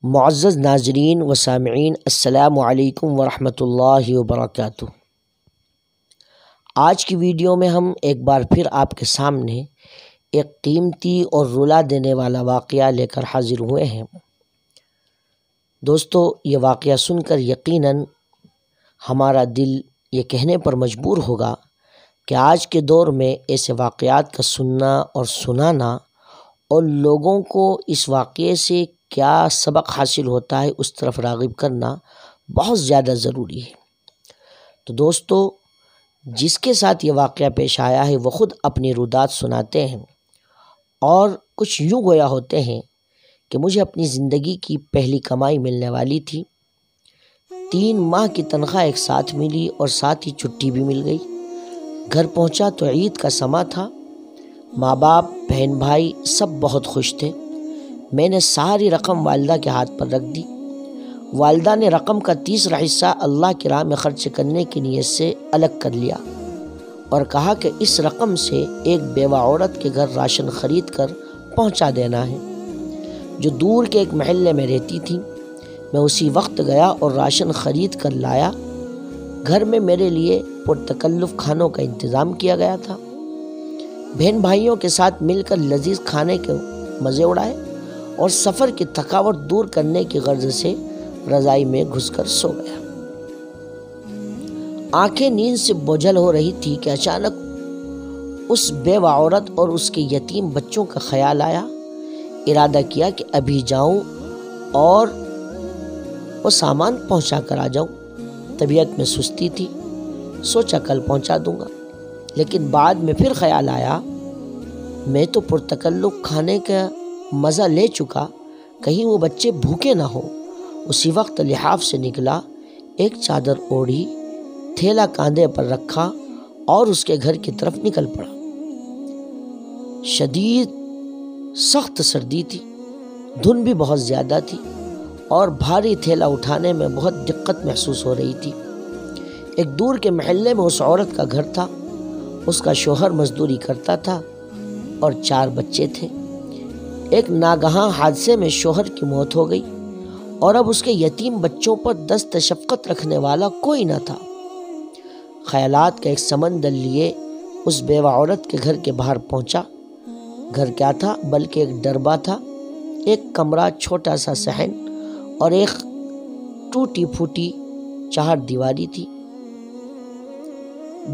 معزز ناظرین و سامعین، السلام علیکم ورحمۃ اللہ وبرکاتہ۔ آج کی ویڈیو میں ہم ایک بار پھر آپ کے سامنے ایک قیمتی اور رلا دینے والا واقعہ لے کر حاضر ہوئے ہیں۔ دوستو، یہ واقعہ سن کر یقیناً ہمارا دل یہ کہنے پر مجبور ہوگا کہ آج کے دور میں ایسے واقعات کا سننا اور سنانا اور لوگوں کو اس واقعے سے کیا سبق حاصل ہوتا ہے اس طرف راغب کرنا بہت زیادہ ضروری ہے۔ تو دوستو، جس کے ساتھ یہ واقعہ پیش آیا ہے وہ خود اپنی رودات سناتے ہیں اور کچھ یوں گویا ہوتے ہیں کہ مجھے اپنی زندگی کی پہلی کمائی ملنے والی تھی، 3 ماہ کی تنخواہ ایک ساتھ ملی اور ساتھ ہی چھٹی بھی مل گئی۔ گھر پہنچا تو عید کا سماں تھا، ماں باپ بہن بھائی سب بہت خوش تھے۔ میں نے ساری رقم والدہ کے ہاتھ پر رکھ دی۔ والدہ نے رقم کا تیسرا حصہ اللہ کی راہ میں خرچ کرنے کی نیت سے الگ کر لیا اور کہا کہ اس رقم سے ایک بیوہ عورت کے گھر راشن خرید کر پہنچا دینا ہے جو دور کے ایک محلے میں رہتی تھی۔ میں اسی وقت گیا اور راشن خرید کر لایا۔ گھر میں میرے لیے پرتکلف کھانوں کا انتظام کیا گیا تھا۔ بہن بھائیوں کے ساتھ مل کر لذیذ کھانے کے مزے اڑائے اور سفر کی تھکاوٹ دور کرنے کی غرض سے رضائی میں گھس کر سو گیا۔ آنکھیں نیند سے بوجھل ہو رہی تھی کہ اچانک اس بیوہ عورت اور اس کے یتیم بچوں کا خیال آیا۔ ارادہ کیا کہ ابھی جاؤں اور وہ سامان پہنچا کر آ جاؤں۔ طبیعت میں سستی تھی، سوچا کل پہنچا دوں گا، لیکن بعد میں پھر خیال آیا میں تو پرتکلف کھانے کا مزہ لے چکا، کہیں وہ بچے بھوکے نہ ہو۔ اسی وقت لحاف سے نکلا، ایک چادر اوڑھی، تھیلا کاندھے پر رکھا اور اس کے گھر کی طرف نکل پڑا۔ شدید سخت سردی تھی، دھند بھی بہت زیادہ تھی اور بھاری تھیلا اٹھانے میں بہت دقت محسوس ہو رہی تھی۔ ایک دور کے محلے میں اس عورت کا گھر تھا، اس کا شوہر مزدوری کرتا تھا اور 4 بچے تھے۔ ایک ناگہاں حادثے میں شوہر کی موت ہو گئی اور اب اس کے یتیم بچوں پر دست شفقت رکھنے والا کوئی نہ تھا۔ خیالات کا ایک سمندر لیے اس بیوہ عورت کے گھر کے باہر پہنچا۔ گھر کیا تھا بلکہ ایک ڈربہ تھا، ایک کمرہ، چھوٹا سا صحن اور ایک ٹوٹی پھوٹی 4 دیواری تھی۔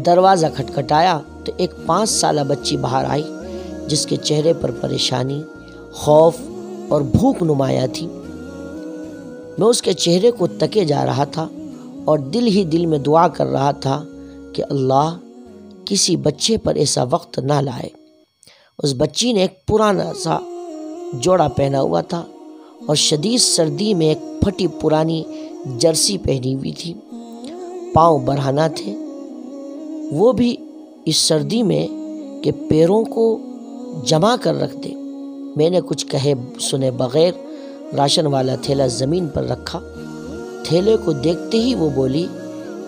دروازہ کھٹکھٹایا تو ایک 5 سالہ بچی باہر آئی جس کے چہرے پر پریشانی، خوف اور بھوک نمایاں تھی۔ میں اس کے چہرے کو تکے جا رہا تھا اور دل ہی دل میں دعا کر رہا تھا کہ اللہ کسی بچے پر ایسا وقت نہ لائے۔ اس بچی نے ایک پرانا سا جوڑا پہنا ہوا تھا اور شدید سردی میں ایک پھٹی پرانی جرسی پہنی ہوئی تھی۔ پاؤں برہنہ تھے، وہ بھی اس سردی میں کہ پیروں کو جما کر رکھ دے۔ میں نے کچھ کہے سنے بغیر راشن والا تھیلا زمین پر رکھا۔ تھیلے کو دیکھتے ہی وہ بولی،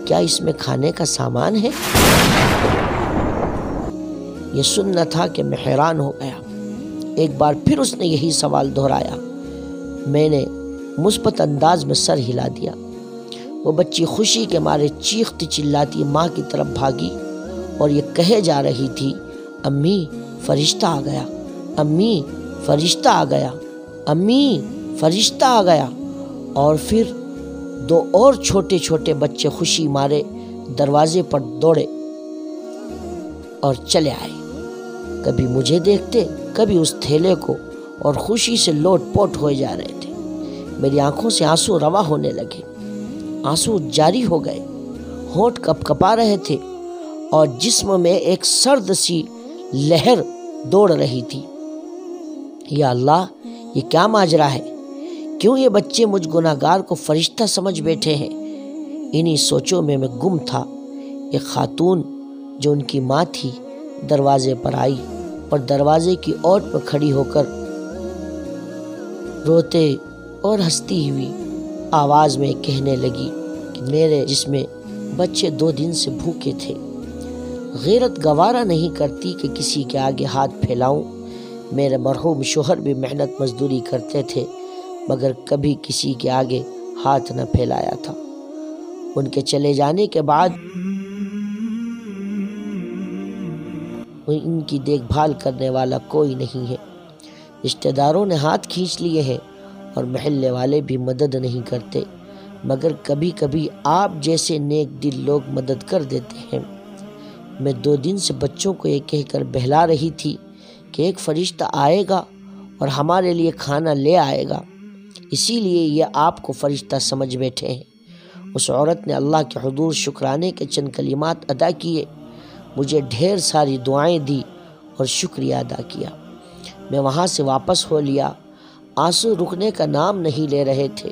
کیا اس میں کھانے کا سامان ہے؟ یہ سننا تھا کہ میں حیران ہو گیا۔ ایک بار پھر اس نے یہی سوال دہرایا۔ میں نے مثبت انداز میں سر ہلا دیا۔ وہ بچی خوشی کے مارے چیختی چلاتی ماں کی طرف بھاگی اور یہ کہے جا رہی تھی، امی فرشتہ آ گیا، امی فرشتہ آ گیا، امی فرشتہ آ گیا۔ اور پھر 2 اور چھوٹے چھوٹے بچے خوشی مارے دروازے پر دوڑے اور چلے آئے، کبھی مجھے دیکھتے کبھی اس تھیلے کو، اور خوشی سے لوٹ پوٹ ہوئے جا رہے تھے۔ میری آنکھوں سے آنسو رواں ہونے لگے، آنسو جاری ہو گئے، ہونٹ کپ کپا رہے تھے اور جسم میں ایک سرد سی لہر دوڑ رہی تھی۔ یا اللہ، یہ کیا ماجرا ہے؟ کیوں یہ بچے مجھ گناہگار کو فرشتہ سمجھ بیٹھے ہیں؟ انہی سوچوں میں گم تھا۔ ایک خاتون جو ان کی ماں تھی دروازے پر آئی اور دروازے کی اوٹ پر کھڑی ہو کر روتے اور ہنستی ہوئی آواز میں کہنے لگی کہ میرے جس میں بچے 2 دن سے بھوکے تھے۔ غیرت گوارا نہیں کرتی کہ کسی کے آگے ہاتھ پھیلاؤں۔ میرے مرحوم شوہر بھی محنت مزدوری کرتے تھے، مگر کبھی کسی کے آگے ہاتھ نہ پھیلایا تھا۔ ان کے چلے جانے کے بعد ان کی دیکھ بھال کرنے والا کوئی نہیں ہے۔ رشتہ داروں نے ہاتھ کھینچ لیے ہیں اور محلے والے بھی مدد نہیں کرتے، مگر کبھی کبھی آپ جیسے نیک دل لوگ مدد کر دیتے ہیں۔ میں 2 دن سے بچوں کو یہ کہہ کر بہلا رہی تھی کہ ایک فرشتہ آئے گا اور ہمارے لیے کھانا لے آئے گا، اسی لیے یہ آپ کو فرشتہ سمجھ بیٹھے ہیں۔ اس عورت نے اللہ کے حضور شکرانے کے چند کلمات ادا کیے، مجھے ڈھیر ساری دعائیں دی اور شکریہ ادا کیا۔ میں وہاں سے واپس ہو لیا، آنسو رکنے کا نام نہیں لے رہے تھے،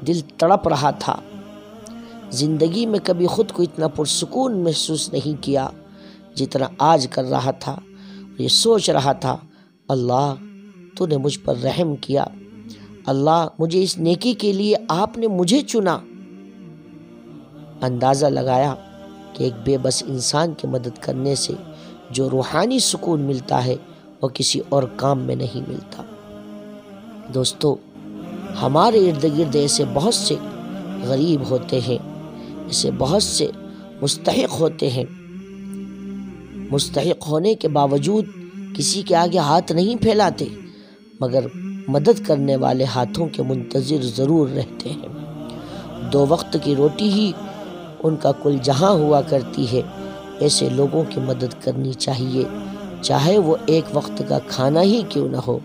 دل تڑپ رہا تھا۔ زندگی میں کبھی خود کو اتنا پرسکون محسوس نہیں کیا جتنا آج کر رہا تھا۔ یہ سوچ رہا تھا، اللہ تو نے مجھ پر رحم کیا، اللہ مجھے اس نیکی کے لیے آپ نے مجھے چنا۔ اندازہ لگایا کہ ایک بے بس انسان کی مدد کرنے سے جو روحانی سکون ملتا ہے وہ کسی اور کام میں نہیں ملتا۔ دوستو، ہمارے ارد گرد ایسے بہت سے غریب ہوتے ہیں، ایسے بہت سے مستحق ہوتے ہیں، مستحق ہونے کے باوجود کسی کے آگے ہاتھ نہیں پھیلاتے، مگر مدد کرنے والے ہاتھوں کے منتظر ضرور رہتے ہیں۔ 2 وقت کی روٹی ہی ان کا کل جہاں ہوا کرتی ہے۔ ایسے لوگوں کی مدد کرنی چاہیے، چاہے وہ 1 وقت کا کھانا ہی کیوں نہ ہو۔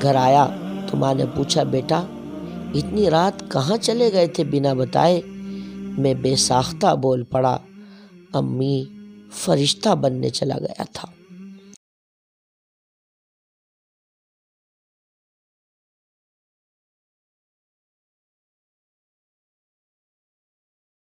گھر آیا تو ماں نے پوچھا، بیٹا اتنی رات کہاں چلے گئے تھے بنا بتائے؟ میں بے ساختہ بول پڑا، امی فرشتہ بننے چلا گیا تھا۔